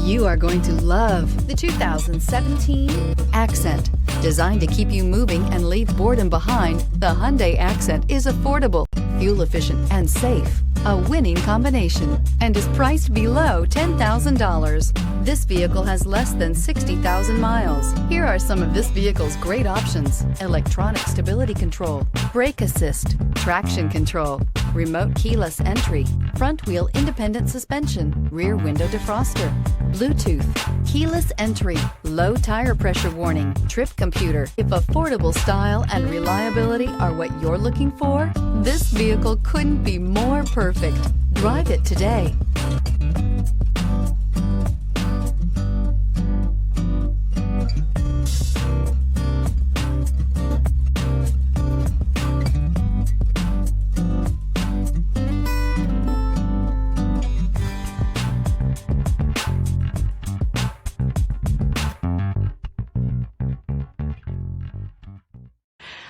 You are going to love the 2017 Accent. Designed to keep you moving and leave boredom behind, the Hyundai Accent is affordable, fuel efficient, and safe. A winning combination, and is priced below $10,000. This vehicle has less than 60,000 miles. Here are some of this vehicle's great options: electronic stability control, brake assist, traction control, remote keyless entry, front wheel independent suspension, rear window defroster, Bluetooth, keyless entry, low tire pressure warning, trip computer. If affordable style and reliability are what you're looking for, this vehicle couldn't be more perfect. Drive it today.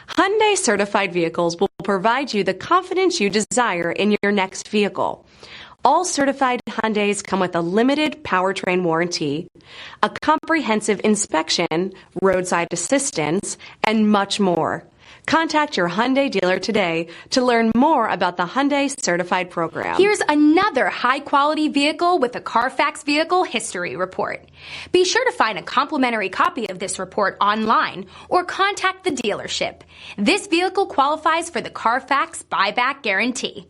Hyundai Certified Vehicles will provide you the confidence you desire in your next vehicle. All certified Hyundais come with a limited powertrain warranty, a comprehensive inspection, roadside assistance, and much more. Contact your Hyundai dealer today to learn more about the Hyundai Certified program. Here's another high-quality vehicle with a Carfax Vehicle History report. Be sure to find a complimentary copy of this report online or contact the dealership. This vehicle qualifies for the Carfax Buyback Guarantee.